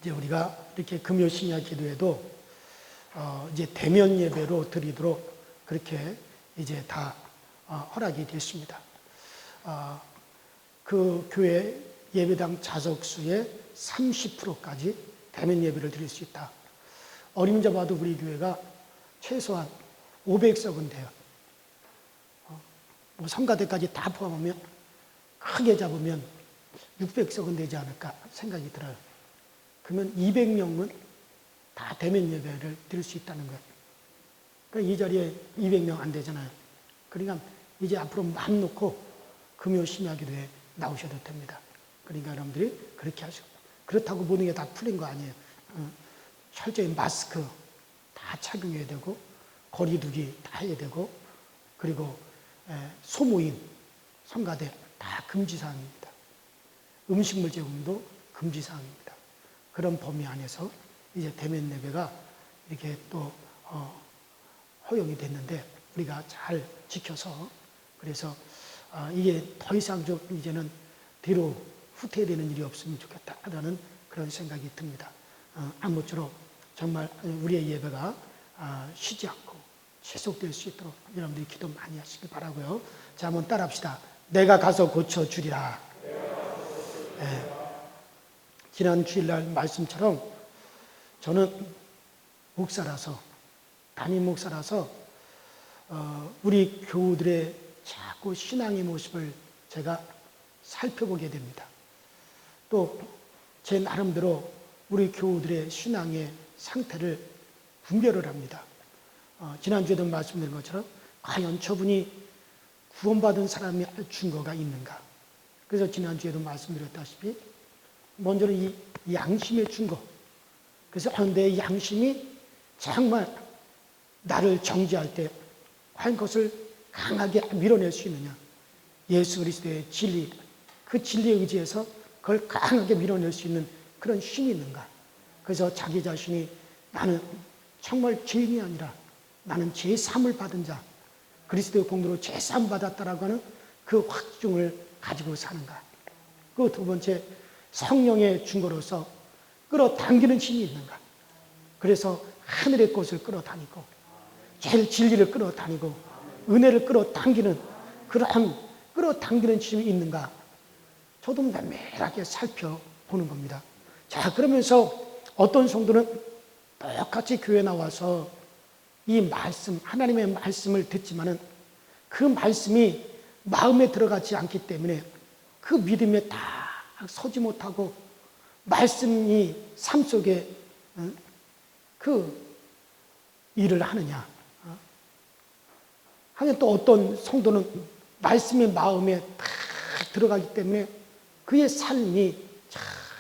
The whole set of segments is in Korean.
이제 우리가 이렇게 금요 심야 기도에도 이제 대면 예배로 드리도록 그렇게 이제 다 허락이 됐습니다. 그 교회 예배당 좌석수의 30%까지 대면 예배를 드릴 수 있다. 어림잡아도 우리 교회가 최소한 500석은 돼요. 뭐 성가대까지 다 포함하면 크게 잡으면 600석은 되지 않을까 생각이 들어요. 그러면 200명은 다 대면 예배를 드릴 수 있다는 거예요. 그러니까 이 자리에 200명 안 되잖아요. 그러니까 이제 앞으로 마음 놓고 금요 심야 기도에 나오셔도 됩니다. 그러니까 여러분들이 그렇게 하시고, 그렇다고 모든 게 다 풀린 거 아니에요. 철저히 마스크 다 착용해야 되고, 거리 두기 다 해야 되고, 그리고 소모임, 성가대 다 금지사항입니다. 음식물 제공도 금지사항입니다. 그런 범위 안에서 이제 대면 예배가 이렇게 또 허용이 됐는데, 우리가 잘 지켜서, 그래서 이게 더 이상 좀 이제는 뒤로 후퇴되는 일이 없으면 좋겠다라는 그런 생각이 듭니다. 아무쪼록 정말 우리의 예배가 쉬지 않고 지속될 수 있도록 여러분들이 기도 많이 하시기 바라고요. 자, 한번 따라합시다. 내가 가서 고쳐주리라. 네. 지난 주일날 말씀처럼 저는 목사라서, 담임 목사라서 우리 교우들의 자꾸 신앙의 모습을 제가 살펴보게 됩니다. 또 제 나름대로 우리 교우들의 신앙의 상태를 분별을 합니다. 지난주에도 말씀드린 것처럼 과연 저분이 구원받은 사람이 할 증거가 있는가. 그래서 지난주에도 말씀드렸다시피 먼저는 이 양심의 증거. 그래서 내 양심이 정말 나를 정죄할 때 과연 그것을 강하게 밀어낼 수 있느냐. 예수 그리스도의 진리, 그 진리에 의지해서 그걸 강하게 밀어낼 수 있는 그런 힘이 있는가. 그래서 자기 자신이 나는 정말 죄인이 아니라 나는 죄사함을 받은 자, 그리스도의 공로로 죄사함 받았다라고 하는 그 확증을 가지고 사는가. 그 두 번째, 성령의 증거로서 끌어당기는 힘이 있는가. 그래서 하늘의 꽃을 끌어다니고 제일 진리를 끌어다니고 은혜를 끌어당기는 그러한 끌어당기는 힘이 있는가. 저도 면밀하게 살펴보는 겁니다. 자, 그러면서 어떤 성도는 똑같이 교회 나와서 이 말씀, 하나님의 말씀을 듣지만은 그 말씀이 마음에 들어가지 않기 때문에 그 믿음에 딱 서지 못하고 말씀이 삶 속에 그 일을 하느냐. 하면 또 어떤 성도는 말씀이 마음에 딱 들어가기 때문에 그의 삶이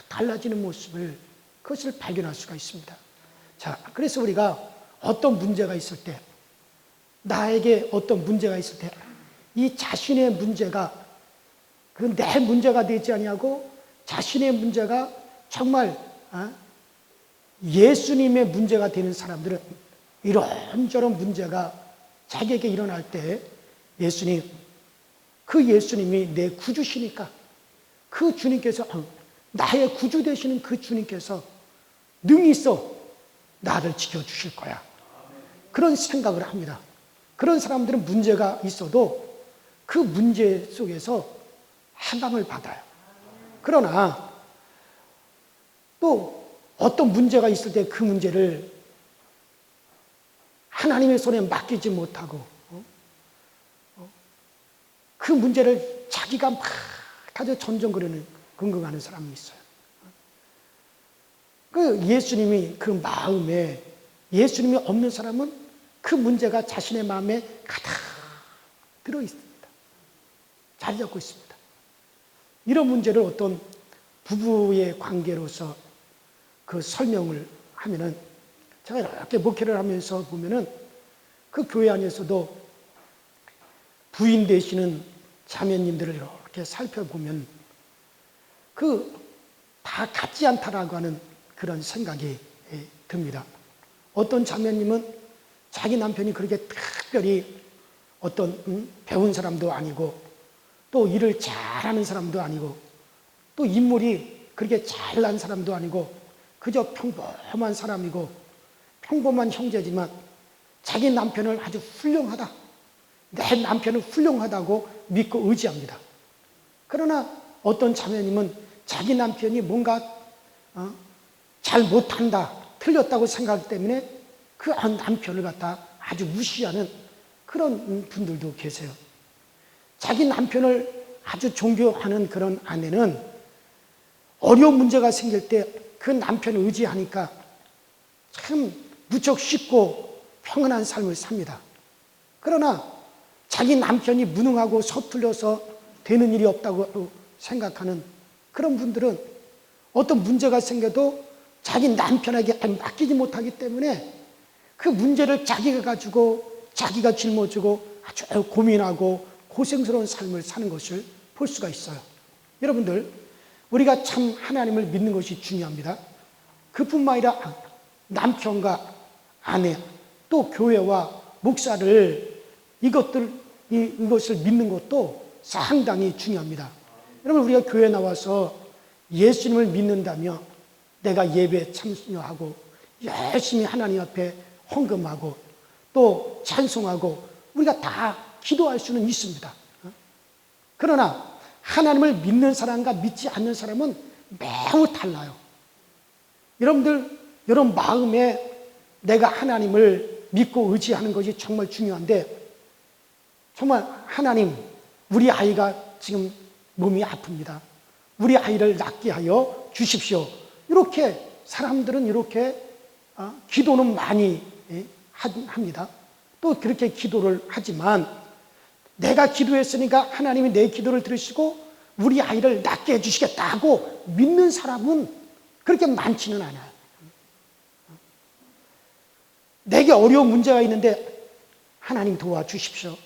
달라지는 모습을, 그것을 발견할 수가 있습니다. 자, 그래서 우리가 어떤 문제가 있을 때, 나에게 어떤 문제가 있을 때, 이 자신의 문제가 그 내 문제가 되지 아니하고 자신의 문제가 정말 예수님의 문제가 되는 사람들은 이런저런 문제가 자기에게 일어날 때 예수님, 그 예수님이 내 구주시니까 그 주님께서, 나의 구주 되시는 그 주님께서 능히 있어 나를 지켜주실 거야. 그런 생각을 합니다. 그런 사람들은 문제가 있어도 그 문제 속에서 해방을 받아요. 그러나 또 어떤 문제가 있을 때 그 문제를 하나님의 손에 맡기지 못하고 그 문제를 자기가 막 가져 전전거리는 긍긍하는 사람이 있어요. 그 예수님이 그 마음에, 예수님이 없는 사람은 그 문제가 자신의 마음에 가득 들어 있습니다. 자리 잡고 있습니다. 이런 문제를 어떤 부부의 관계로서 그 설명을 하면은, 제가 이렇게 목회를 하면서 보면은 그 교회 안에서도 부인 되시는 자매님들을 이렇게 살펴보면 다 같지 않다라고 하는 그런 생각이 듭니다. 어떤 자매님은 자기 남편이 그렇게 특별히 어떤 배운 사람도 아니고 또 일을 잘하는 사람도 아니고 또 인물이 그렇게 잘난 사람도 아니고 그저 평범한 사람이고 평범한 형제지만 자기 남편을 아주 훌륭하다, 내 남편은 훌륭하다고 믿고 의지합니다. 그러나 어떤 자매님은 자기 남편이 뭔가 잘 못한다, 틀렸다고 생각하기 때문에 그 남편을 갖다 아주 무시하는 그런 분들도 계세요. 자기 남편을 아주 존경하는 그런 아내는 어려운 문제가 생길 때 그 남편을 의지하니까 참 무척 쉽고 평안한 삶을 삽니다. 그러나 자기 남편이 무능하고 서툴러서 되는 일이 없다고 생각하는 그런 분들은 어떤 문제가 생겨도 자기 남편에게 맡기지 못하기 때문에 그 문제를 자기가 가지고 자기가 짊어지고 아주 고민하고 고생스러운 삶을 사는 것을 볼 수가 있어요. 여러분들, 우리가 참 하나님을 믿는 것이 중요합니다. 그뿐만 아니라 남편과 아내, 또 교회와 목사를 이것을 믿는 것도 상당히 중요합니다. 여러분, 우리가 교회에 나와서 예수님을 믿는다며 내가 예배에 참여하고 열심히 하나님 앞에 헌금하고 또 찬송하고 우리가 다 기도할 수는 있습니다. 그러나 하나님을 믿는 사람과 믿지 않는 사람은 매우 달라요. 여러분들, 여러분 마음에 내가 하나님을 믿고 의지하는 것이 정말 중요한데, 정말 하나님, 우리 아이가 지금 몸이 아픕니다. 우리 아이를 낫게 하여 주십시오. 이렇게 사람들은 이렇게 기도는 많이 합니다. 또 그렇게 기도를 하지만 내가 기도했으니까 하나님이 내 기도를 들으시고 우리 아이를 낫게 해주시겠다고 믿는 사람은 그렇게 많지는 않아요. 내게 어려운 문제가 있는데 하나님 도와주십시오.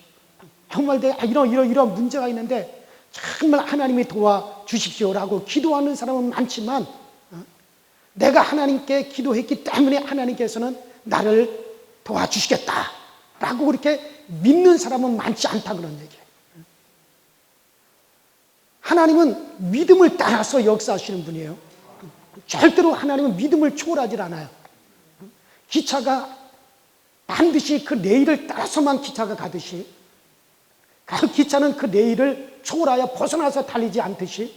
정말 내가 이런 문제가 있는데 정말 하나님이 도와주십시오라고 기도하는 사람은 많지만 내가 하나님께 기도했기 때문에 하나님께서는 나를 도와주시겠다라고 그렇게 믿는 사람은 많지 않다 그런 얘기예요. 하나님은 믿음을 따라서 역사하시는 분이에요. 절대로 하나님은 믿음을 초월하지 않아요. 기차가 반드시 그 레일을 따라서만 기차가 가듯이 그 기차는 그 레일을 초월하여 벗어나서 달리지 않듯이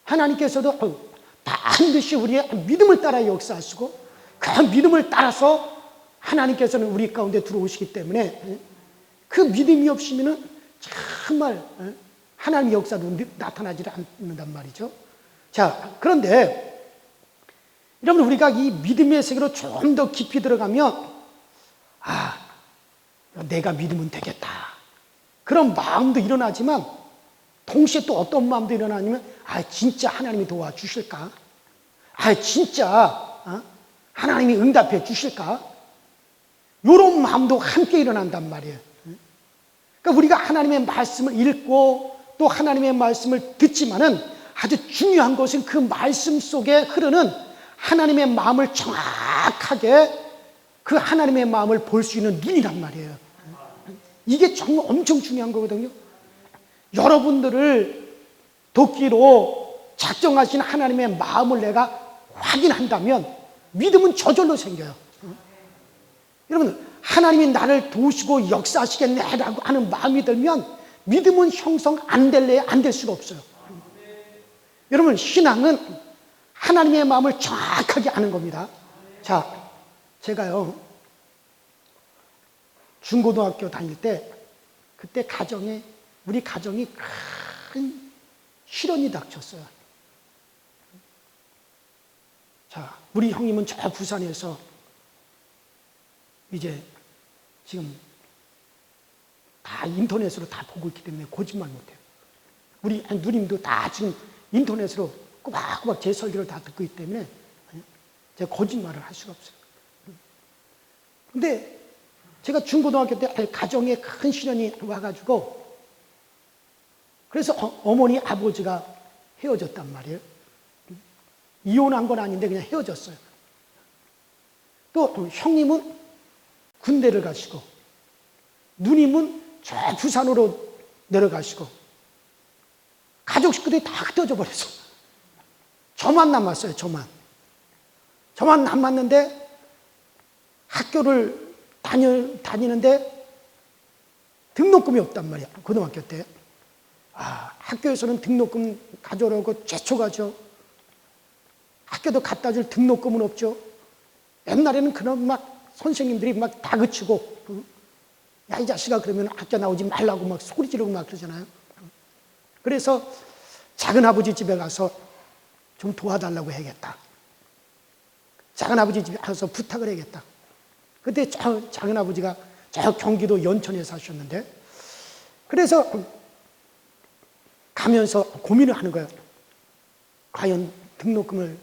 하나님께서도 반드시 우리의 믿음을 따라 역사하시고 그 믿음을 따라서 하나님께서는 우리 가운데 들어오시기 때문에 그 믿음이 없으면 정말 하나님의 역사도 나타나지 않는단 말이죠. 자, 그런데 여러분, 우리가 이 믿음의 세계로 좀 더 깊이 들어가면 내가 믿으면 되겠다, 그런 마음도 일어나지만 동시에 또 어떤 마음도 일어나냐면 진짜 하나님이 도와주실까? 진짜 하나님이 응답해 주실까? 이런 마음도 함께 일어난단 말이에요. 그러니까 우리가 하나님의 말씀을 읽고 또 하나님의 말씀을 듣지만은 아주 중요한 것은 그 말씀 속에 흐르는 하나님의 마음을 정확하게 그 하나님의 마음을 볼 수 있는 눈이란 말이에요. 이게 정말 엄청 중요한 거거든요. 여러분들을 돕기로 작정하신 하나님의 마음을 내가 확인한다면 믿음은 저절로 생겨요. 여러분, 하나님이 나를 도우시고 역사하시겠네라고 하는 마음이 들면 믿음은 형성 안 될 수가 없어요. 여러분, 신앙은 하나님의 마음을 정확하게 아는 겁니다. 자, 제가요 중고등학교 다닐 때 그때 우리 가정이 큰 시련이 닥쳤어요. 자, 우리 형님은 저 부산에서 이제 지금 다 인터넷으로 다 보고 있기 때문에 거짓말 못해요. 우리 누님도 다 지금 인터넷으로 꼬박꼬박 제 설교를 다 듣고 있기 때문에 제가 거짓말을 할 수가 없어요. 근데 제가 중고등학교 때 가정에 큰 시련이 와가지고 그래서 어머니 아버지가 헤어졌단 말이에요. 이혼한 건 아닌데 그냥 헤어졌어요. 또 형님은 군대를 가시고 누님은 저 부산으로 내려가시고 가족 식구들이 다 흩어져 버렸어. 저만 남았어요. 저만. 저만 남았는데 학교를 다니는데 등록금이 없단 말이야. 고등학교 때. 학교에서는 등록금 가져오라고 제초가죠. 학교도 갖다 줄 등록금은 없죠. 옛날에는 그런 막 선생님들이 막 다그치고, 야, 이 자식아, 그러면 학교 나오지 말라고 막 소리 지르고 막 그러잖아요. 그래서 작은 아버지 집에 가서 좀 도와달라고 해야겠다. 작은 아버지 집에 가서 부탁을 해야겠다. 그때 작은 아버지가 저 경기도 연천에 사셨는데, 그래서 가면서 고민을 하는 거예요. 과연 등록금을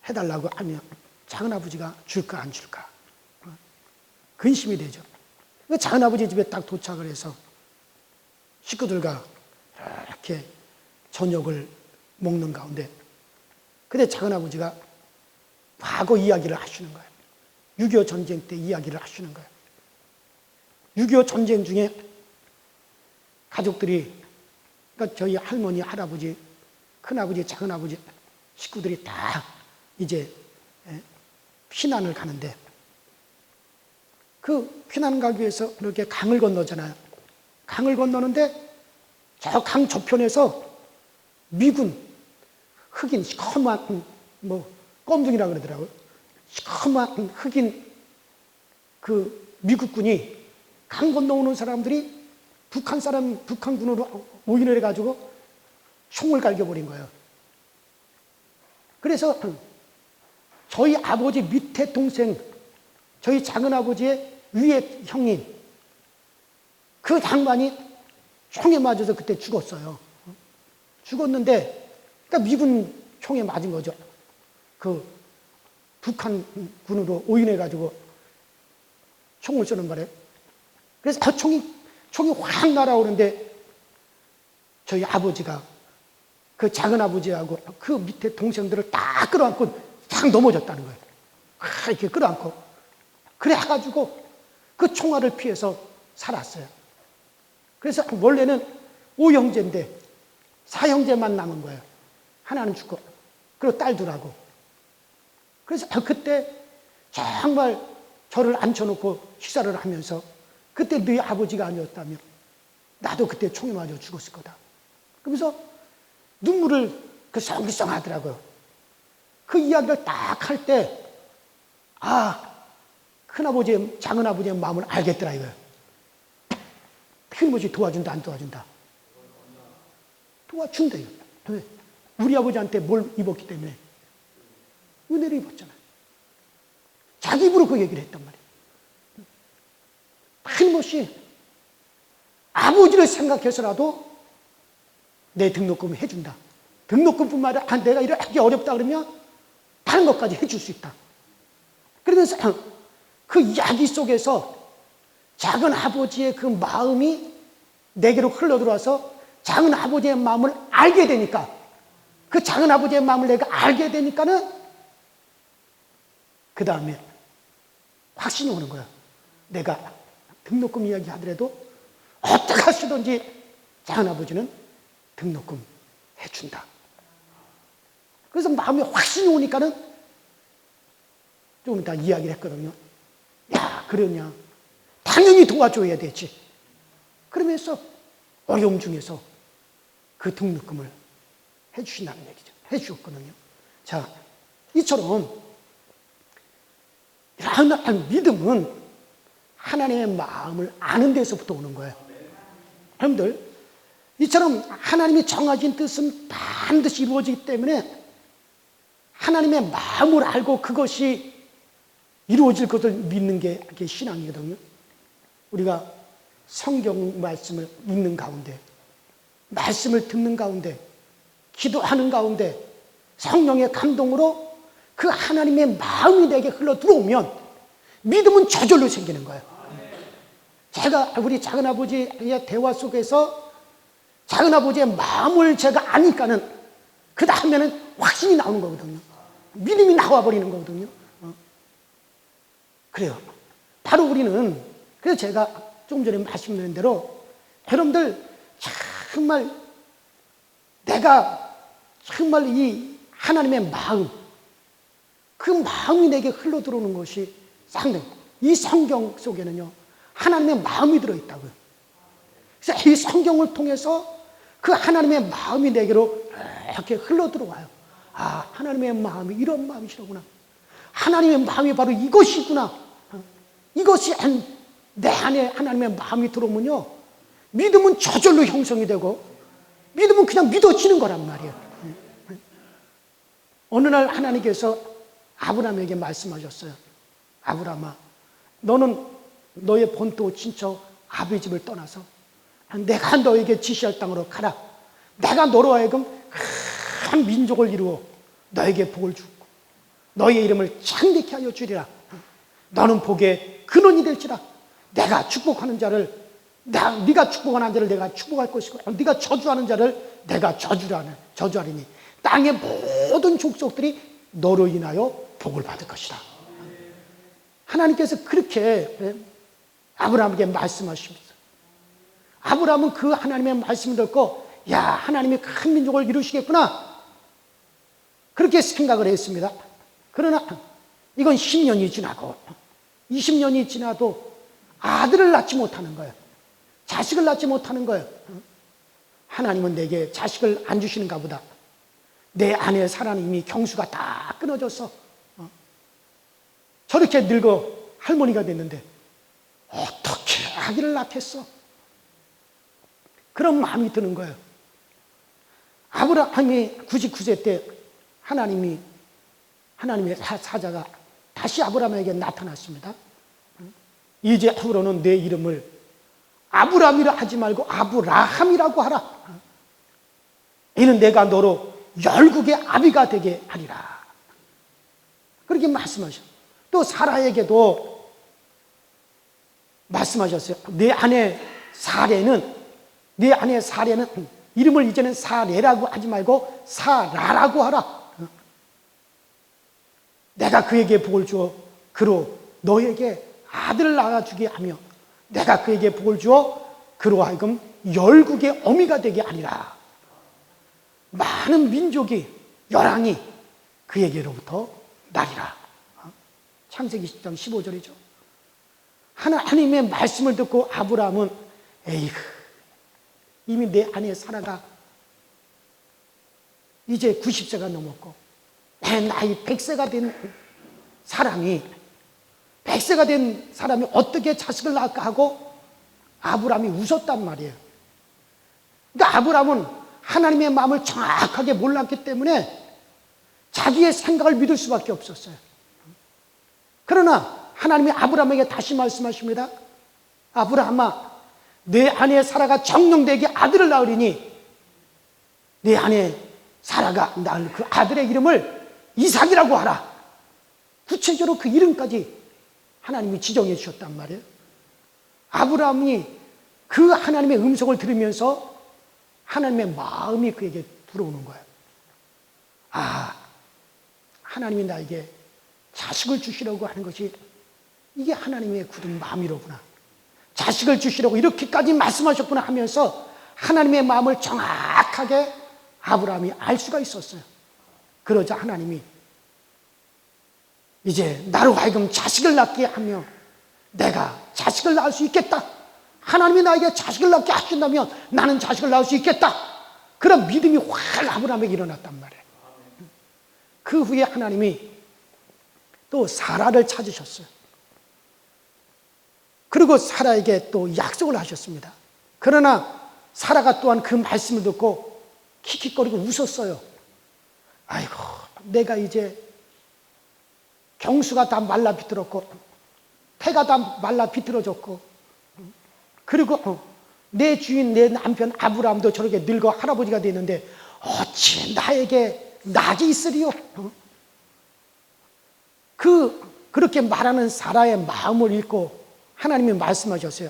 해달라고 하면 작은 아버지가 줄까 안 줄까? 근심이 되죠. 작은 아버지 집에 딱 도착을 해서 식구들과 이렇게 저녁을 먹는 가운데, 근데 작은 아버지가 과거 이야기를 하시는 거예요. 6.25 전쟁 때 이야기를 하시는 거예요. 6.25 전쟁 중에 가족들이, 그러니까 저희 할머니, 할아버지, 큰아버지, 작은아버지 식구들이 다 이제 피난을 가는데, 그 피난 가기 위해서 이렇게 강을 건너잖아요. 강을 건너는데 저 강 저편에서 미군 흑인 시커먼 껌둥이라 그러더라고요. 시커먼 흑인 그 미국군이 강 건너오는 사람들이 북한군으로 오인을 해가지고 총을 갈겨버린 거예요. 그래서 저희 아버지 밑에 동생, 저희 작은 아버지의 위에 형님, 그 장관이 총에 맞아서 그때 죽었어요. 죽었는데, 그러니까 미군 총에 맞은 거죠. 그 북한군으로 오인해가지고 총을 쏘는 말이에요. 그래서 그 총이 확 날아오는데 저희 아버지가 그 작은 아버지하고 그 밑에 동생들을 딱 끌어안고 탁 넘어졌다는 거예요. 이렇게 끌어안고. 그래가지고 그 총알을 피해서 살았어요. 그래서 원래는 5형제인데 4형제만 남은 거예요. 하나는 죽고, 그리고 딸들하고. 그래서 그때 정말 저를 앉혀놓고 식사를 하면서, 그때 너희 아버지가 아니었다면 나도 그때 총에 맞아 죽었을 거다. 그러면서 눈물을 글썽글썽 하더라고요. 그 이야기를 딱 할 때, 큰아버지의, 작은아버지의 마음을 알겠더라 이거예요. 틀림없이 도와준다, 안 도와준다? 도와준다 이거. 왜? 우리 아버지한테 뭘 입었기 때문에 은혜를 입었잖아요. 자기 입으로 그 얘기를 했단 말이에요. 틀림없이 아버지를 생각해서라도 내 등록금을 해준다. 등록금뿐만 아니라 내가 이렇게 어렵다 그러면 다른 것까지 해줄 수 있다. 그러면서 그 이야기 속에서 작은 아버지의 그 마음이 내게로 흘러들어와서 작은 아버지의 마음을 알게 되니까, 그 작은 아버지의 마음을 내가 알게 되니까는 그 다음에 확신이 오는 거야. 내가 등록금 이야기 하더라도 어떻게 하시든지 작은 아버지는 등록금 해준다. 그래서 마음에 확신이 오니까는 좀 이따 이야기를 했거든요. 야, 그러냐. 당연히 도와줘야 되지. 그러면서 어려움 중에서 그 등록금을 해주신다는 얘기죠. 해주셨거든요. 자, 이처럼 이러한 믿음은 하나님의 마음을 아는 데서부터 오는 거예요. 여러분들, 이처럼 하나님이 정하신 뜻은 반드시 이루어지기 때문에 하나님의 마음을 알고 그것이 이루어질 것을 믿는 게 신앙이거든요. 우리가 성경 말씀을 읽는 가운데, 말씀을 듣는 가운데, 기도하는 가운데 성령의 감동으로 그 하나님의 마음이 내게 흘러 들어오면 믿음은 저절로 생기는 거예요. 제가 우리 작은아버지의 대화 속에서 작은아버지의 마음을 제가 아니까는 그 다음에는 확신이 나오는 거거든요. 믿음이 나와버리는 거거든요. 그래요. 바로 우리는, 그래서 제가 조금 전에 말씀드린 대로 여러분들 정말 내가 정말 이 하나님의 마음, 그 마음이 내게 흘러 들어오는 것이 상당히, 이 성경 속에는요 하나님의 마음이 들어있다고요. 그래서 이 성경을 통해서 그 하나님의 마음이 내게로 이렇게 흘러 들어와요. 아, 하나님의 마음이 이런 마음이시로구나. 하나님의 마음이 바로 이것이구나. 이것이 내 안에 하나님의 마음이 들어오면요, 믿음은 저절로 형성이 되고 믿음은 그냥 믿어지는 거란 말이에요. 어느 날 하나님께서 아브라함에게 말씀하셨어요. 아브라함아, 너는 너의 본토 친척 아비 집을 떠나서 내가 너에게 지시할 땅으로 가라. 내가 너로 하여금 큰 민족을 이루어 너에게 복을 주고 너의 이름을 창대케 하여 주리라. 너는 복의 근원이 될지라. 내가 축복하는 자를, 네가 축복하는 자를 내가 축복할 것이고 네가 저주하는 자를 내가 저주하리니 땅의 모든 족속들이 너로 인하여 복을 받을 것이다. 하나님께서 그렇게 아브라함에게 말씀하십니다. 아브라함은 그 하나님의 말씀을 듣고, 야, 하나님이 큰 민족을 이루시겠구나, 그렇게 생각을 했습니다. 그러나 이건 10년이 지나고 20년이 지나도 아들을 낳지 못하는 거예요. 자식을 낳지 못하는 거예요. 하나님은 내게 자식을 안 주시는가 보다. 내 안에 살아는 이미 경수가 다 끊어졌어. 저렇게 늙어 할머니가 됐는데 어떻게 아기를 낳겠어? 그런 마음이 드는 거예요. 아브라함이 99세 때 하나님의 사자가 다시 아브라함에게 나타났습니다. 이제 앞으로는 내 이름을 아브라함이라 하지 말고 아브라함이라고 하라. 이는 내가 너로 열국의 아비가 되게 하리라. 그렇게 말씀하셨어요. 또 사라에게도 말씀하셨어요. 내 아내 사레는 이름을 이제는 사레라고 하지 말고 사라라고 하라. 내가 그에게 복을 주어 그로 너에게 아들을 낳아주게 하며 내가 그에게 복을 주어 그로 하여금 열국의 어미가 되게 하리라. 많은 민족이, 열왕이 그에게로부터 나리라. 창세기 10장 15절이죠. 하나님의 말씀을 듣고 아브라함은 에이그, 이미 내 아내 사라가 이제 90세가 넘었고 내 나이 100세가 된 사람이 어떻게 자식을 낳을까 하고 아브라함이 웃었단 말이에요. 그러니까 아브라함은 하나님의 마음을 정확하게 몰랐기 때문에 자기의 생각을 믿을 수밖에 없었어요. 그러나 하나님이 아브라함에게 다시 말씀하십니다. 아브라함아, 내 아내 사라가 정령되게 아들을 낳으리니 내 아내 사라가 낳을 그 아들의 이름을 이삭이라고 하라. 구체적으로 그 이름까지 하나님이 지정해 주셨단 말이에요. 아브라함이 그 하나님의 음성을 들으면서 하나님의 마음이 그에게 들어오는 거예요. 아, 하나님이 나에게 자식을 주시려고 하는 것이 이게 하나님의 굳은 마음이로구나. 자식을 주시려고 이렇게까지 말씀하셨구나 하면서 하나님의 마음을 정확하게 아브라함이 알 수가 있었어요. 그러자 하나님이 이제 나로 하여금 자식을 낳게 하며 내가 자식을 낳을 수 있겠다. 하나님이 나에게 자식을 낳게 하신다면 나는 자식을 낳을 수 있겠다. 그런 믿음이 확 아브라함에게 일어났단 말이에요. 그 후에 하나님이 또 사라를 찾으셨어요. 그리고 사라에게 또 약속을 하셨습니다. 그러나 사라가 또한 그 말씀을 듣고 킥킥거리고 웃었어요. 아이고, 내가 이제 경수가 다 말라 비틀었고 태가 다 말라 비틀어졌고 그리고 내 주인 내 남편 아브라함도 저렇게 늙어 할아버지가 됐는데 어찌 나에게 낙이 있으리요? 그렇게 말하는 사라의 마음을 읽고 하나님이 말씀하셨어요.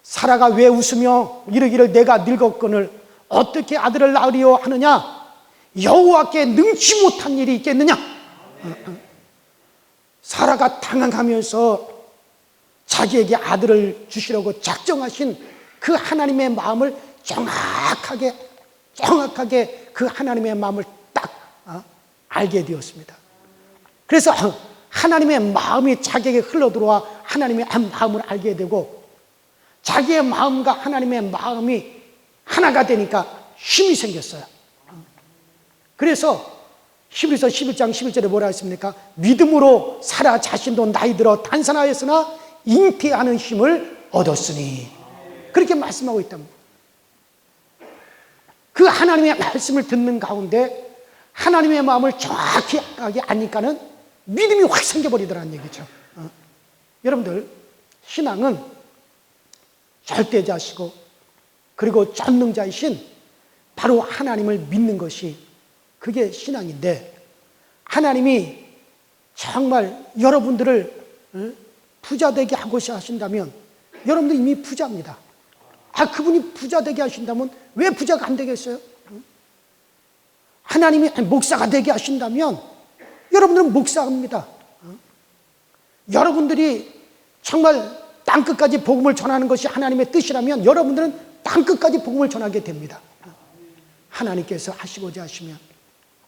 사라가 왜 웃으며 이르기를 내가 늙었거늘 어떻게 아들을 낳으리요 하느냐? 여호와께 능치 못한 일이 있겠느냐? 사라가 당황하면서 자기에게 아들을 주시려고 작정하신 그 하나님의 마음을 정확하게 그 하나님의 마음을 딱 알게 되었습니다. 그래서 하나님의 마음이 자기에게 흘러들어와 하나님의 마음을 알게 되고, 자기의 마음과 하나님의 마음이 하나가 되니까 힘이 생겼어요. 그래서 히브리서 11장 11절에 뭐라 했습니까? 믿음으로 사라 자신도 나이 들어 단산하였으나 잉태하는 힘을 얻었으니, 그렇게 말씀하고 있답니다. 그 하나님의 말씀을 듣는 가운데 하나님의 마음을 정확히 아니까는 믿음이 확 생겨버리더라는 얘기죠. 여러분들, 신앙은 절대자시고 그리고 전능자이신 바로 하나님을 믿는 것이 그게 신앙인데, 하나님이 정말 여러분들을 부자 되게 하고자 하신다면 여러분들 이미 부자입니다. 그분이 부자 되게 하신다면 왜 부자가 안 되겠어요? 하나님이 목사가 되게 하신다면 여러분들은 목사입니다. 여러분들이 정말 땅끝까지 복음을 전하는 것이 하나님의 뜻이라면 여러분들은 땅끝까지 복음을 전하게 됩니다. 하나님께서 하시고자 하시면,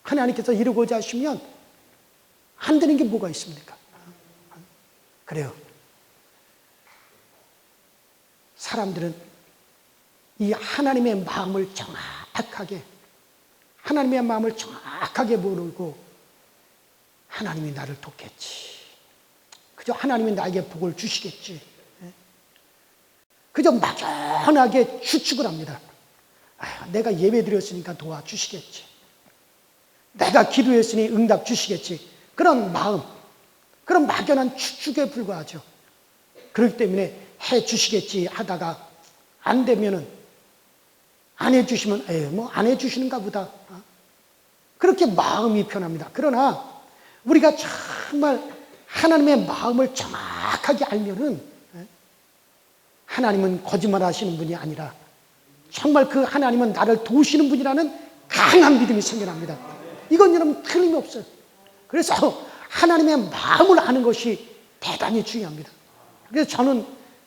하나님께서 이루고자 하시면 안 되는 게 뭐가 있습니까? 그래요. 사람들은 이 하나님의 마음을 정확하게, 하나님의 마음을 정확하게 모르고 하나님이 나를 돕겠지, 그저 하나님이 나에게 복을 주시겠지, 그저 막연하게 추측을 합니다. 내가 예배 드렸으니까 도와주시겠지, 내가 기도했으니 응답 주시겠지, 그런 마음, 그런 막연한 추측에 불과하죠. 그렇기 때문에 해 주시겠지 하다가 안 되면은, 안 해주시면 뭐 안 해주시는가 보다, 그렇게 마음이 편합니다. 그러나 우리가 정말 하나님의 마음을 정확하게 알면은 하나님은 거짓말 하시는 분이 아니라 정말 그 하나님은 나를 도우시는 분이라는 강한 믿음이 생겨납니다. 이건 여러분 틀림없어요. 그래서 하나님의 마음을 아는 것이 대단히 중요합니다. 그래서 저는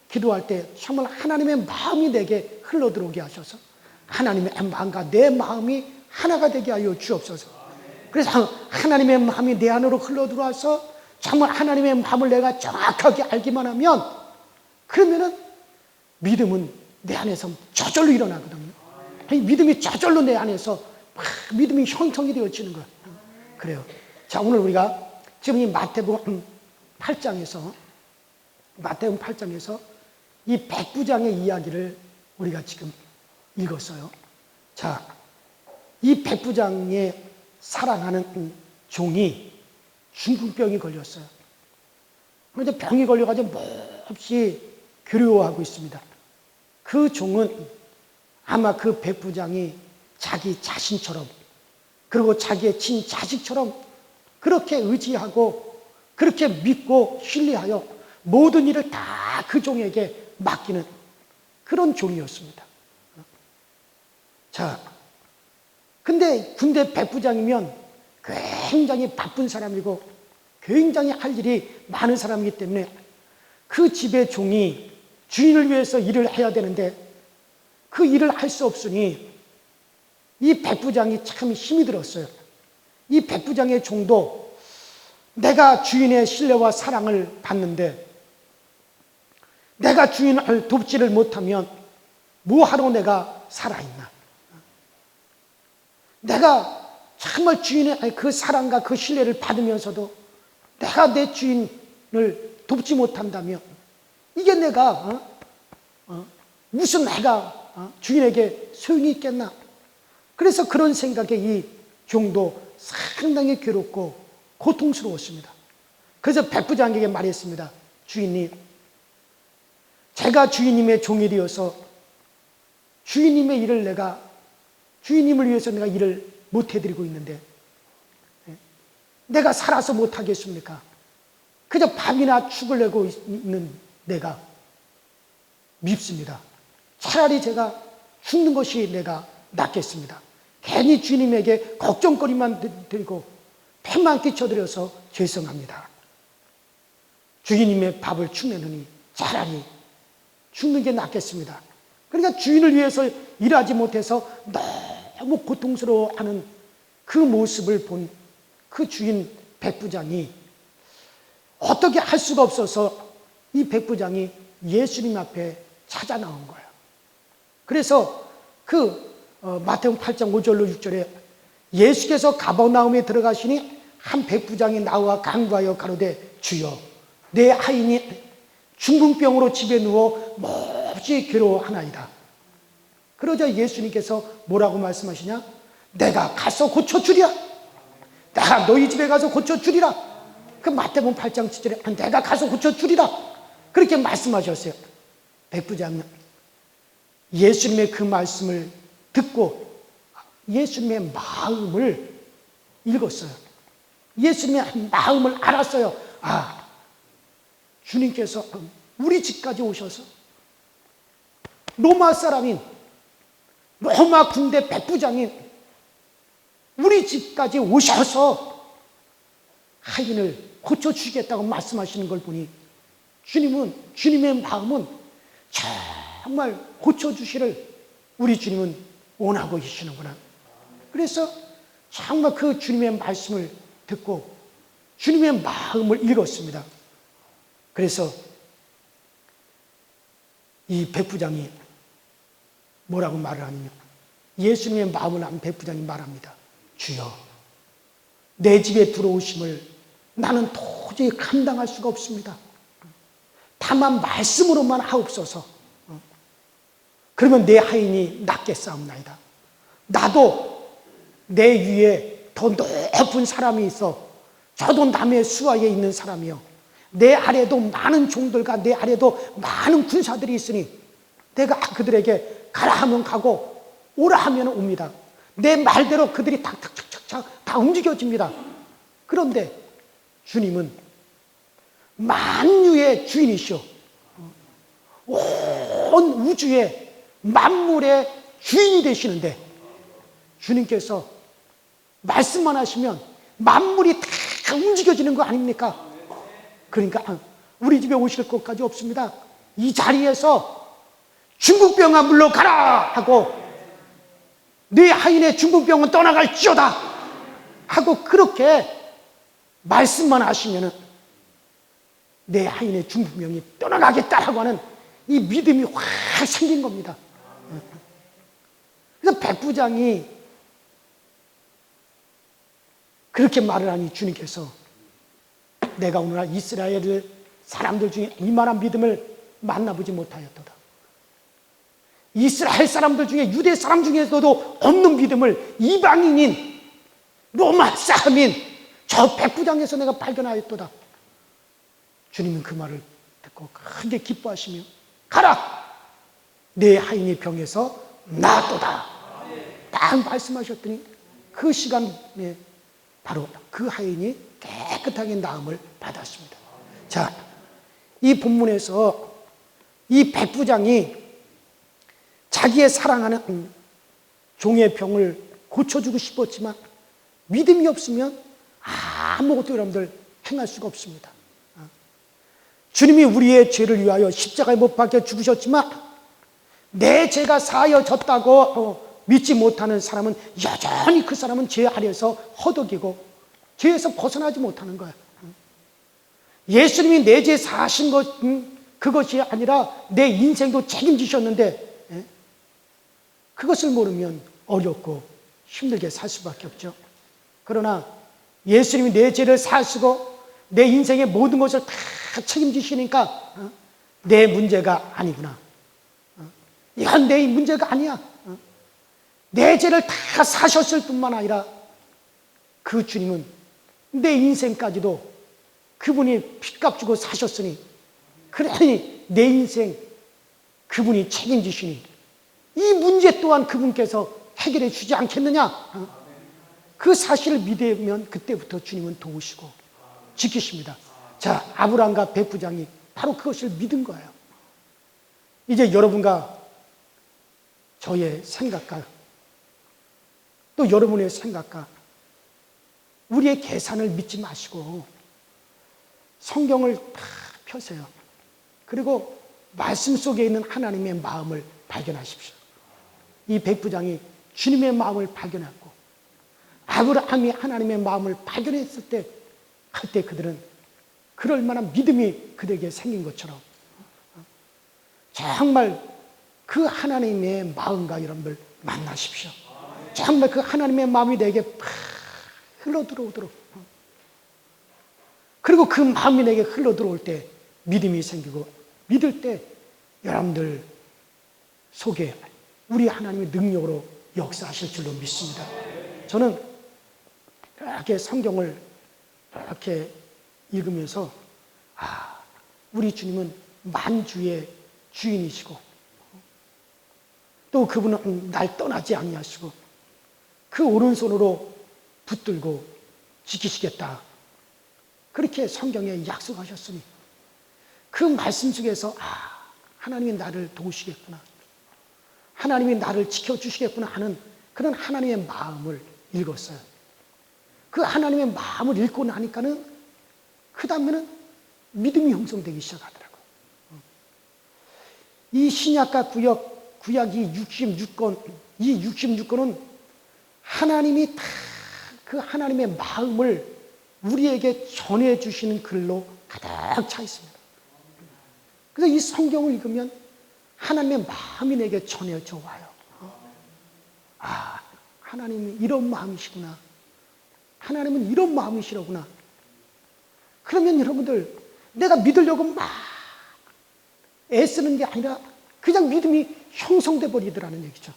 기도할 때 정말 하나님의 마음이 내게 흘러들어오게 하셔서 하나님의 마음과 내 마음이 하나가 되게 하여 주옵소서. 그래서 하나님의 마음이 내 안으로 흘러들어와서 정말 하나님의 마음을 내가 정확하게 알기만 하면, 그러면은 믿음은 내 안에서 저절로 일어나거든요. 믿음이 저절로 내 안에서 막 믿음이 형성이 되어지는 거예요. 그래요. 자, 오늘 우리가 지금 이 마태복음 8장에서 이 백부장의 이야기를 우리가 지금 읽었어요. 자, 이 백부장의 사랑하는 종이 중풍병이 걸렸어요. 그런데 병이 걸려가지고 몹시 괴로워하고 있습니다. 그 종은 아마 그 백부장이 자기 자신처럼, 그리고 자기의 친자식처럼 그렇게 의지하고 그렇게 믿고 신뢰하여 모든 일을 다 그 종에게 맡기는 그런 종이었습니다. 자, 근데 백부장이면 굉장히 바쁜 사람이고 굉장히 할 일이 많은 사람이기 때문에 그 집의 종이 주인을 위해서 일을 해야 되는데 그 일을 할 수 없으니 이 백부장이 참 힘이 들었어요. 이 백부장의 종도 내가 주인의 신뢰와 사랑을 받는데 내가 주인을 돕지를 못하면 뭐하러 내가 살아있나? 내가 정말 주인의 그 사랑과 그 신뢰를 받으면서도 내가 내 주인을 돕지 못한다면 이게 내가 무슨 내가 주인에게 소용이 있겠나? 그래서 그런 생각에 이 종도 상당히 괴롭고 고통스러웠습니다. 그래서 백부장에게 말했습니다. 주인님, 제가 주인님의 종이 되어서 주인님의 일을 주인님을 위해서 내가 일을 못 해드리고 있는데 내가 살아서 못 하겠습니까? 그저 밥이나 죽을 내고 있는 내가 밉습니다. 차라리 제가 죽는 것이 내가 낫겠습니다. 괜히 주님에게 걱정거리만 드리고 폐만 끼쳐드려서 죄송합니다. 주인님의 밥을 축내느니 차라리 죽는 게 낫겠습니다. 그러니까 주인을 위해서 일하지 못해서 너무 고통스러워하는 그 모습을 본 그 주인 백부장이 어떻게 할 수가 없어서 이 백부장이 예수님 앞에 찾아 나온 거예요. 그래서 마태복음 8장 5절로 6절에 예수께서 가버나움에 들어가시니 한 백부장이 나와 간구하여 가로되 주여 내 하인이 중풍병으로 집에 누워 몹시 괴로워하나이다. 그러자 예수님께서 뭐라고 말씀하시냐? 내가 가서 고쳐주리라. 내가 너희 집에 가서 고쳐주리라. 그 마태복음 8장 7절에 내가 가서 고쳐주리라. 그렇게 말씀하셨어요. 백부장은 예수님의 그 말씀을 듣고 예수님의 마음을 읽었어요. 예수님의 마음을 알았어요. 아, 주님께서 우리 집까지 오셔서 로마 사람인 로마 군대 백부장인 우리 집까지 오셔서 하인을 고쳐주시겠다고 말씀하시는 걸 보니 주님의 마음은 정말 고쳐주시를 우리 주님은 원하고 계시는구나. 그래서 정말 그 주님의 말씀을 듣고 주님의 마음을 읽었습니다. 그래서 이 백부장이 뭐라고 말을 하느냐? 예수님의 마음을 안 백부장이 말합니다. 주여, 내 집에 들어오심을 나는 도저히 감당할 수가 없습니다. 다만 말씀으로만 하옵소서. 그러면 내 하인이 낫겠사옵나이다. 나도 내 위에 더 높은 사람이 있어. 저도 남의 수하에 있는 사람이요. 내 아래도 많은 종들과 내 아래도 많은 군사들이 있으니 내가 그들에게 가라 하면 가고 오라 하면 옵니다. 내 말대로 그들이 탁탁탁탁 다 움직여집니다. 그런데 주님은 만유의 주인이시오. 온 우주의 만물의 주인이 되시는데 주님께서 말씀만 하시면 만물이 다 움직여지는 거 아닙니까? 그러니까 우리 집에 오실 것까지 없습니다. 이 자리에서 중풍병아 물러가라 하고 네 하인의 중풍병은 떠나갈지어다 하고 그렇게 말씀만 하시면은 내 하인의 중풍병이 떠나가겠다라고 하는 이 믿음이 확 생긴 겁니다. 그래서 백부장이 그렇게 말을 하니 주님께서 내가 오늘날 이스라엘 사람들 중에 이만한 믿음을 만나보지 못하였도다. 이스라엘 사람들 중에 유대 사람 중에서도 없는 믿음을 이방인인 로마 사람인 저 백부장에서 내가 발견하였도다. 주님은 그 말을 듣고 크게 기뻐하시며 가라! 내 하인이 병에서 나았도다. 딱 말씀하셨더니 그 시간에 바로 그 하인이 깨끗하게 나음을 받았습니다. 자, 이 본문에서 이 백부장이 자기의 사랑하는 종의 병을 고쳐주고 싶었지만 믿음이 없으면 아무것도 여러분들 행할 수가 없습니다. 주님이 우리의 죄를 위하여 십자가에 못 박혀 죽으셨지만 내 죄가 사하여졌다고 믿지 못하는 사람은 여전히 그 사람은 죄 아래에서 허덕이고 죄에서 벗어나지 못하는 거야. 예수님이 내 죄 사하신 그것이 아니라 내 인생도 책임지셨는데 그것을 모르면 어렵고 힘들게 살 수밖에 없죠. 그러나 예수님이 내 죄를 사시고 내 인생의 모든 것을 다 책임지시니까 내 문제가 아니구나. 이건 내 문제가 아니야. 내 죄를 다 사셨을 뿐만 아니라 그 주님은 내 인생까지도 그분이 핏값 주고 사셨으니 그러니 내 인생 그분이 책임지시니 이 문제 또한 그분께서 해결해 주지 않겠느냐. 그 사실을 믿으면 그때부터 주님은 도우시고 지키십니다. 자, 아브라함과 백부장이 바로 그것을 믿은 거예요. 이제 여러분과 저의 생각과 또 여러분의 생각과 우리의 계산을 믿지 마시고 성경을 다 펴세요. 그리고 말씀 속에 있는 하나님의 마음을 발견하십시오. 이 백부장이 주님의 마음을 발견했고 아브라함이 하나님의 마음을 발견했을 때 그때 그들은 그럴 만한 믿음이 그들에게 생긴 것처럼 정말 그 하나님의 마음과 여러분들 만나십시오. 정말 그 하나님의 마음이 내게 팍 흘러들어오도록, 그리고 그 마음이 내게 흘러들어올 때 믿음이 생기고, 믿을 때 여러분들 속에 우리 하나님의 능력으로 역사하실 줄로 믿습니다. 저는 이렇게 성경을 이렇게 읽으면서 우리 주님은 만주의 주인이시고 또 그분은 날 떠나지 아니하시고 그 오른손으로 붙들고 지키시겠다, 그렇게 성경에 약속하셨으니 그 말씀 속에서 하나님이 나를 도우시겠구나, 하나님이 나를 지켜주시겠구나 하는 그런 하나님의 마음을 읽었어요. 그 하나님의 마음을 읽고 나니까는 그 다음에는 믿음이 형성되기 시작하더라고요. 이 신약과 구약이 66권, 이 66권은 하나님이 다 그 하나님의 마음을 우리에게 전해주시는 글로 가득 차 있습니다. 그래서 이 성경을 읽으면 하나님의 마음이 내게 전해져 와요. 하나님이 이런 마음이시구나, 하나님은 이런 마음이시로구나. 그러면 여러분들, 내가 믿으려고 막 애쓰는 게 아니라 그냥 믿음이 형성돼 버리더라는 얘기죠.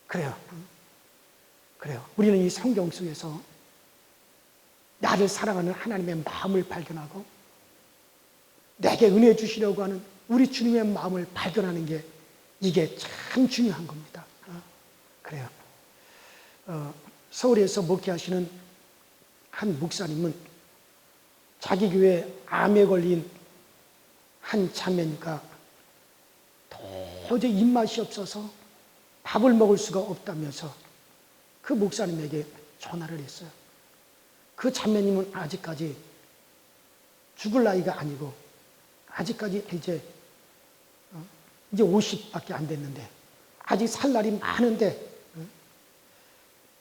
그래요. 우리는 이 성경 속에서 나를 사랑하는 하나님의 마음을 발견하고 내게 은혜 주시려고 하는 우리 주님의 마음을 발견하는 게 이게 참 중요한 겁니다. 그래요. 서울에서 목회하시는 한 목사님은 자기 교회에 암에 걸린 한 자매니까 도저히 입맛이 없어서 밥을 먹을 수가 없다면서 그 목사님에게 전화를 했어요. 그 자매님은 아직까지 죽을 나이가 아니고 아직까지 이제 50밖에 안 됐는데 아직 살 날이 많은데,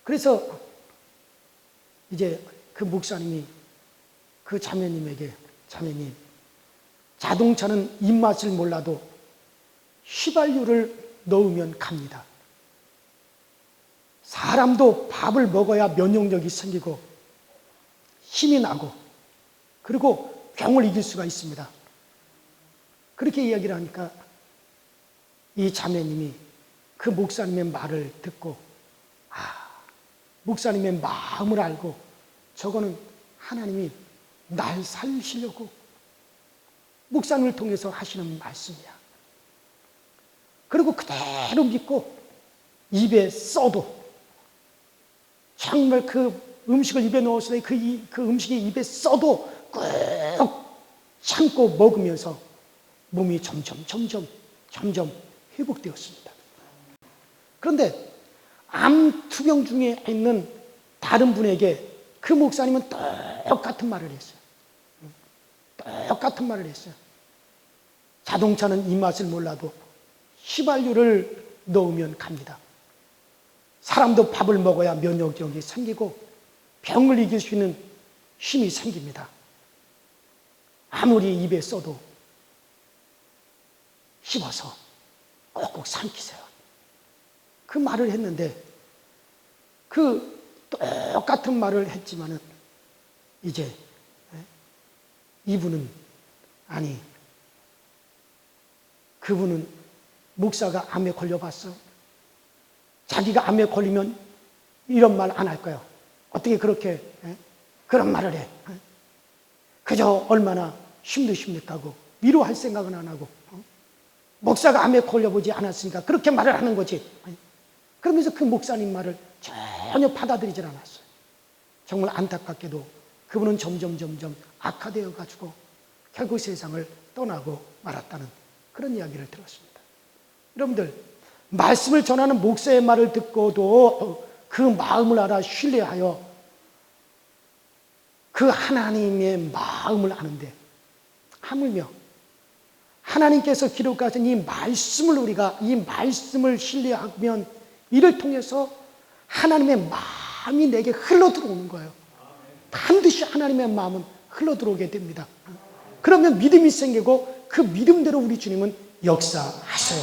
그래서 이제 그 목사님이 그 자매님에게, 자매님, 자동차는 입맛을 몰라도 휘발유를 넣으면 갑니다. 사람도 밥을 먹어야 면역력이 생기고 힘이 나고 그리고 병을 이길 수가 있습니다. 그렇게 이야기를 하니까 이 자매님이 그 목사님의 말을 듣고 목사님의 마음을 알고 저거는 하나님이 날 살리시려고 목사님을 통해서 하시는 말씀이야. 그리고 그대로 믿고 입에 써도 정말 그 음식을 입에 넣었을 때 그 음식이 입에 써도 꾹 참고 먹으면서 몸이 점점 회복되었습니다. 그런데 암 투병 중에 있는 다른 분에게 그 목사님은 똑같은 말을 했어요. 똑같은 말을 했어요. 자동차는 이 맛을 몰라도 휘발유를 넣으면 갑니다. 사람도 밥을 먹어야 면역력이 생기고 병을 이길 수 있는 힘이 생깁니다. 아무리 입에 써도 씹어서 꼭꼭 삼키세요. 그 말을 했는데 그 똑같은 말을 했지만은 이제 이분은 그분은 목사가 암에 걸려봤어. 자기가 암에 걸리면 이런 말 안 할 거예요. 어떻게 그렇게 그런 말을 해. 그저 얼마나 힘드십니까 하고 위로할 생각은 안 하고 목사가 암에 걸려보지 않았으니까 그렇게 말을 하는 거지. 그러면서 그 목사님 말을 전혀 받아들이질 않았어요. 정말 안타깝게도 그분은 점점 악화되어 가지고 결국 세상을 떠나고 말았다는 그런 이야기를 들었습니다. 여러분들, 말씀을 전하는 목사의 말을 듣고도 그 마음을 알아 신뢰하여 그 하나님의 마음을 아는데, 하물며 하나님께서 기록하신 이 말씀을 우리가 이 말씀을 신뢰하면 이를 통해서 하나님의 마음이 내게 흘러 들어오는 거예요. 반드시 하나님의 마음은 흘러들어오게 됩니다. 그러면 믿음이 생기고 그 믿음대로 우리 주님은 역사하세요.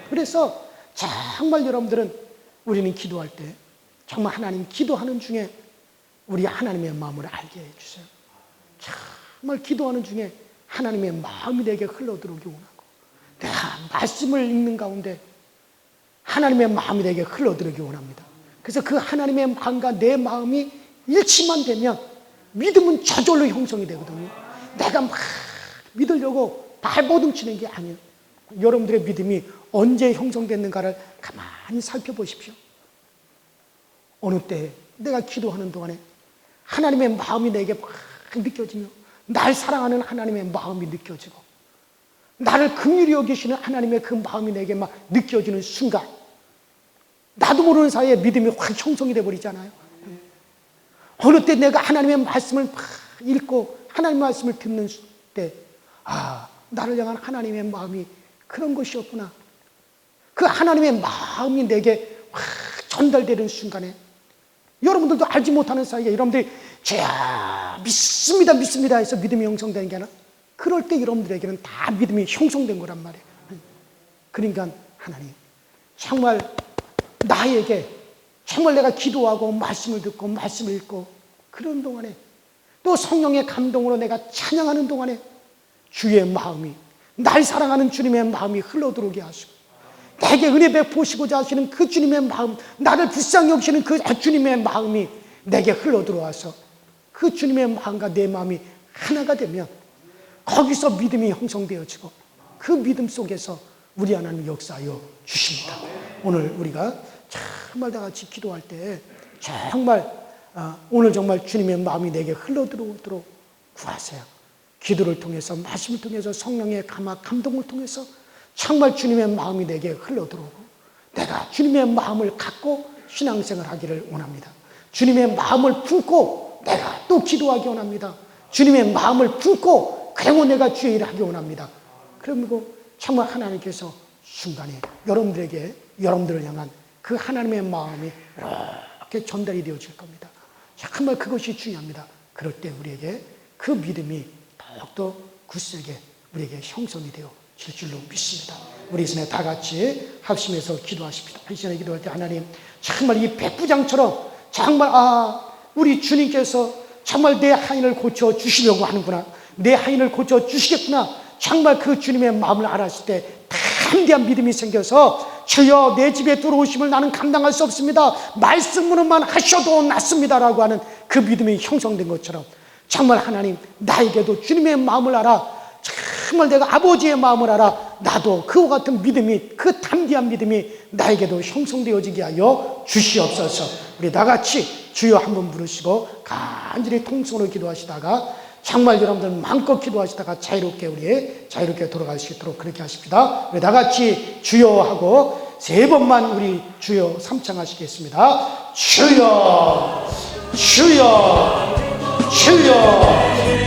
그래서 정말 여러분들은 우리는 기도할 때 정말 하나님 기도하는 중에 우리 하나님의 마음을 알게 해주세요. 정말 기도하는 중에 하나님의 마음이 내게 흘러들어오기 원하고 내가 말씀을 읽는 가운데 하나님의 마음이 내게 흘러들어오기 원합니다. 그래서 그 하나님의 마음과 내 마음이 일치만 되면 믿음은 저절로 형성이 되거든요. 내가 막 믿으려고 발버둥 치는 게 아니에요. 여러분들의 믿음이 언제 형성됐는가를 가만히 살펴보십시오. 어느 때 내가 기도하는 동안에 하나님의 마음이 내게 막 느껴지며 날 사랑하는 하나님의 마음이 느껴지고 나를 긍휼히 여기시는 하나님의 그 마음이 내게 막 느껴지는 순간 나도 모르는 사이에 믿음이 확 형성이 되어버리잖아요. 어느 때 내가 하나님의 말씀을 막 읽고 하나님의 말씀을 듣는 때 나를 향한 하나님의 마음이 그런 것이었구나. 그 하나님의 마음이 내게 확 전달되는 순간에 여러분들도 알지 못하는 사이에 여러분들이 저야 믿습니다 믿습니다 해서 믿음이 형성되는 게 아니라 그럴 때 여러분들에게는 다 믿음이 형성된 거란 말이에요. 그러니까 하나님 정말 나에게 정말 내가 기도하고 말씀을 듣고 말씀을 읽고 그런 동안에 또 성령의 감동으로 내가 찬양하는 동안에 주의 마음이 날 사랑하는 주님의 마음이 흘러들어오게 하시고 내게 은혜 베푸시고자 하시는 그 주님의 마음, 나를 불쌍히 여기시는 그 주님의 마음이 내게 흘러들어와서 그 주님의 마음과 내 마음이 하나가 되면 거기서 믿음이 형성되어지고 그 믿음 속에서 우리 하나님 역사하여 주십니다. 오늘 우리가 정말 다 같이 기도할 때 정말 오늘 정말 주님의 마음이 내게 흘러들어오도록 구하세요. 기도를 통해서 말씀을 통해서 성령의 감동을 통해서 정말 주님의 마음이 내게 흘러들어오고 내가 주님의 마음을 갖고 신앙생활 하기를 원합니다. 주님의 마음을 품고 내가 또 기도하기 원합니다. 주님의 마음을 품고 그리고 내가 주의 일을 하기 원합니다. 그리고 정말 하나님께서 순간에 여러분들을 향한 그 하나님의 마음이 이렇게 전달이 되어질 겁니다. 정말 그것이 중요합니다. 그럴 때 우리에게 그 믿음이 더욱더 굳세게 우리에게 형성이 되어 질 줄로 믿습니다. 우리 이 시간에 다 같이 합심해서 기도하십시다. 이 시간에 기도할 때 하나님 정말 이 백부장처럼 정말 우리 주님께서 정말 내 하인을 고쳐 주시려고 하는구나. 내 하인을 고쳐 주시겠구나. 정말 그 주님의 마음을 알았을 때 담대한 믿음이 생겨서 주여 내 집에 들어오심을 나는 감당할 수 없습니다. 말씀으로만 하셔도 낫습니다라고 하는 그 믿음이 형성된 것처럼 정말 하나님 나에게도 주님의 마음을 알아 정말 내가 아버지의 마음을 알아 나도 그와 같은 믿음이 그 담대한 믿음이 나에게도 형성되어지게 하여 주시옵소서. 우리 다같이 주여 한번 부르시고 간절히 통성으로 기도하시다가 정말 여러분들 마음껏 기도하시다가 자유롭게 돌아갈 수 있도록 그렇게 하십시다. 우리 다같이 주여 하고 3번만 우리 주여 삼창하시겠습니다. 주여 주여 주여